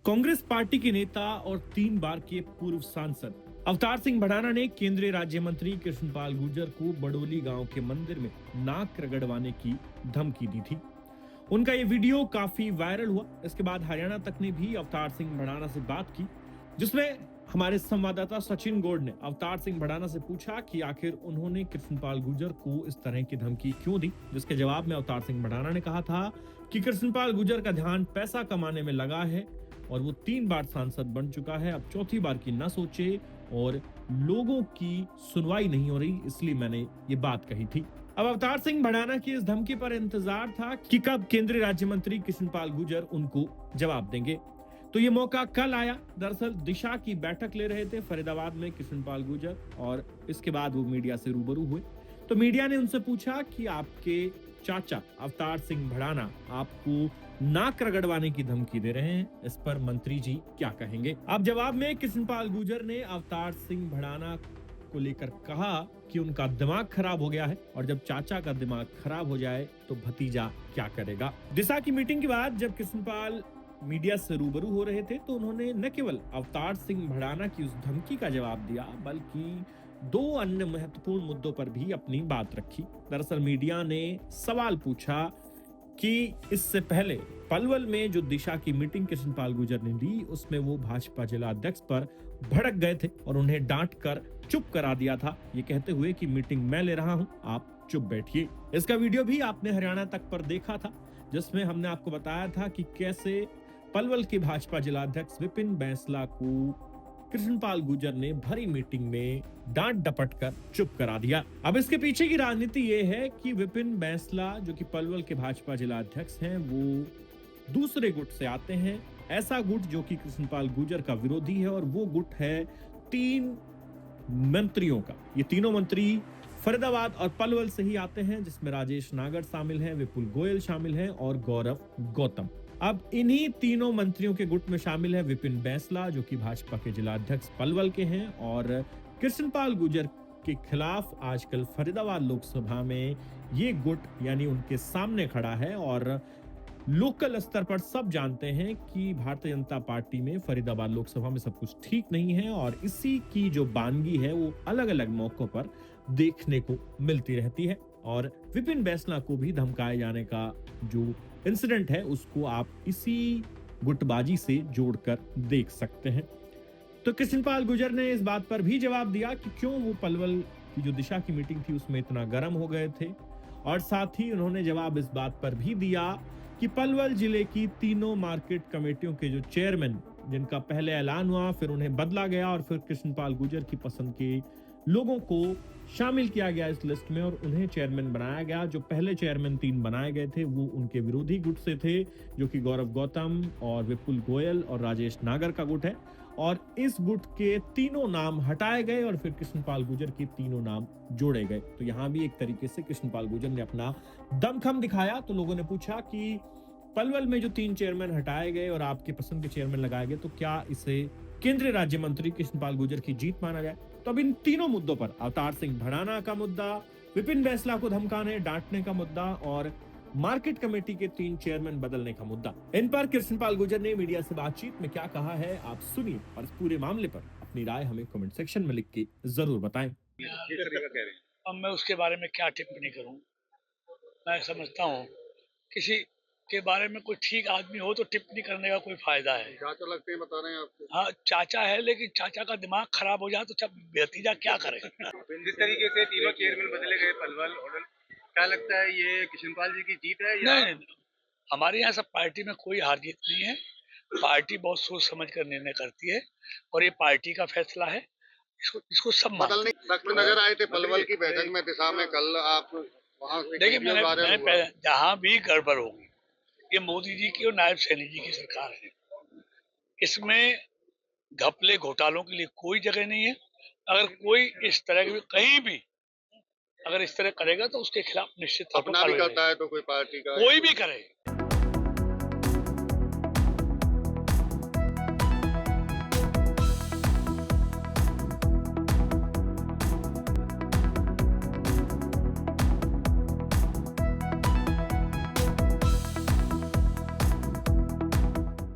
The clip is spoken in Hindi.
कांग्रेस पार्टी के नेता और 3 बार के पूर्व सांसद अवतार सिंह भड़ाना ने केंद्रीय राज्य मंत्री कृष्णपाल गुर्जर को बडोली गांव के मंदिर में नाक रगड़वाने की धमकी दी थी। उनका ये वीडियो काफी वायरल हुआ। इसके बाद हरियाणा तक ने भी अवतार सिंह भड़ाना से बात की, जिसमें हमारे संवाददाता सचिन गौड़ ने अवतार सिंह भड़ाना से पूछा कि आखिर उन्होंने कृष्णपाल गुर्जर को इस तरह की धमकी क्यों दी। जिसके जवाब में अवतार सिंह भड़ाना ने कहा था कि कृष्णपाल गुर्जर का ध्यान पैसा कमाने में लगा है और वो 3 बार सांसद बन चुका है, अब चौथी बार की ना सोचे और लोगों की सुनवाई नहीं हो रही, इसलिए मैंने ये बात कही थी। अब अवतार सिंह भड़ाना की इस धमकी पर इंतजार था कि कब केंद्रीय राज्य मंत्री कृष्णपाल गुर्जर उनको जवाब देंगे। तो ये मौका कल आया। दरअसल दिशा की बैठक ले रहे थे फरीदाबाद में कृष्णपाल गुर्जर और इसके बाद वो मीडिया से रूबरू हुए। तो मीडिया ने उनसे पूछा कि आपके चाचा अवतार सिंह भड़ाना आपको नाक रगड़वाने की धमकी दे रहे हैं, इस पर मंत्री जी क्या कहेंगे। अब जवाब में कृष्णपाल गुर्जर ने अवतार सिंह भड़ाना को लेकर कहा कि उनका दिमाग खराब हो गया है और जब चाचा का दिमाग खराब हो जाए तो भतीजा क्या करेगा। दिशा की मीटिंग के बाद जब कृष्णपाल मीडिया से रूबरू हो रहे थे तो उन्होंने न केवल अवतार सिंह भड़ाना की उस धमकी का जवाब दिया बल्कि 2 अन्य महत्वपूर्ण मुद्दों पर भी अपनी बात रखी। दरअसल मीडिया ने सवाल पूछा कि इससे पहले पलवल में जो दिशा की मीटिंग कृष्णपाल गुर्जर ने ली उसमें वो भाजपा जिला अध्यक्ष पर भड़क गए थे और उन्हें डांट कर चुप करा दिया था, ये कहते हुए कि मीटिंग मैं ले रहा हूं, आप चुप बैठिए। इसका वीडियो भी आपने हरियाणा तक पर देखा था, जिसमें हमने आपको बताया था कि कैसे पलवल के भाजपा जिला अध्यक्ष विपिन बैंसला को कृष्णपाल गुर्जर ने भरी मीटिंग में डांट डपट कर चुप करा दिया। अब इसके पीछे की राजनीति ये है कि विपिन बैंसला जो कि पलवल के भाजपा जिला अध्यक्ष हैं, वो दूसरे गुट से आते हैं, ऐसा गुट जो कि कृष्णपाल गुर्जर का विरोधी है और वो गुट है 3 मंत्रियों का। ये तीनों मंत्री फरीदाबाद और पलवल से ही आते हैं, जिसमें राजेश नागर शामिल हैं, विपुल गोयल शामिल हैं और गौरव गौतम। अब इन्हीं तीनों मंत्रियों के गुट में शामिल है विपिन बैंसला जो कि भाजपा के जिला अध्यक्ष पलवल के हैं और कृष्णपाल गुर्जर के खिलाफ आजकल फरीदाबाद लोकसभा में ये गुट यानी उनके सामने खड़ा है और लोकल स्तर पर सब जानते हैं कि भारतीय जनता पार्टी में फरीदाबाद लोकसभा में सब कुछ ठीक नहीं है और इसी की जो बानगी है वो अलग अलग मौकों पर देखने को मिलती रहती है और विपिन बैंसला को भी धमकाए जाने का जो इंसिडेंट है उसको आप इसी गुटबाजी से जोड़कर देख सकते हैं। तो कृष्णपाल गुर्जर ने इस बात पर भी जवाब दिया कि क्यों वो पलवल की जो दिशा की मीटिंग थी उसमें इतना गर्म हो गए थे और साथ ही उन्होंने जवाब इस बात पर भी दिया कि पलवल जिले की तीनों मार्केट कमेटियों के जो चेयरमैन जिनका पहले ऐलान हुआ फिर उन्हें बदला गया और फिर कृष्णपाल गुर्जर की पसंद के लोगों को शामिल किया गया इस लिस्ट में और उन्हें चेयरमैन बनाया गया। जो पहले चेयरमैन 3 बनाए गए थे वो उनके विरोधी गुट से थे जो कि गौरव गौतम और विपुल गोयल और राजेश नागर का गुट है और इस गुट के तीनों नाम हटाए गए और फिर कृष्णपाल गुर्जर के तीनों नाम जोड़े गए। तो यहाँ भी एक तरीके से कृष्णपाल गुर्जर ने अपना दमखम दिखाया। तो लोगों ने पूछा कि पलवल में जो 3 चेयरमैन हटाए गए और आपके पसंद के चेयरमैन लगाए गए तो क्या इसे केंद्रीय राज्य मंत्री कृष्णपाल गुर्जर की जीत माना जाए। तो अब इन तीनों मुद्दों पर अवतार सिंह भड़ाना का मुद्दा, विपिन बैंसला को धमकाने डांटने का मुद्दा और मार्केट कमेटी के 3 चेयरमैन बदलने का मुद्दा, इन पर कृष्णपाल गुर्जर ने मीडिया से बातचीत में क्या कहा है आप सुनिए और इस पूरे मामले पर अपनी राय हमें कमेंट सेक्शन में लिख के जरूर बताएं। अब मैं उसके बारे में क्या टिप्पणी करूं। मैं समझता हूं किसी के बारे में कोई ठीक आदमी हो तो टिप्पणी करने का कोई फायदा है। चाचा लगते हैं बता रहे हैं आपको। हाँ चाचा है लेकिन चाचा का दिमाग खराब हो जाए तो भतीजा क्या करे। जिस तरीके से तीनों चेयरमैन बदले गए पलवल होटल, क्या लगता है ये कृष्णपाल जी की जीत है या? नहीं, हमारे यहाँ सब पार्टी में कोई हार जीत नहीं है। पार्टी बहुत सोच समझ कर निर्णय करती है और ये पार्टी का फैसला है। इसको सब बदलने वक्त नजर आए थे पलवल की बैठक में दिशा में कल आप वहाँ। देखिए मैंने जहाँ भी गड़बड़ होगी ये मोदी जी की और नायब सैनी जी की सरकार है, इसमें घपले घोटालों के लिए कोई जगह नहीं है। अगर कोई इस तरह की कहीं भी अगर इस तरह करेगा तो उसके खिलाफ निश्चित अपना भी करता है तो कोई पार्टी का कोई भी करे।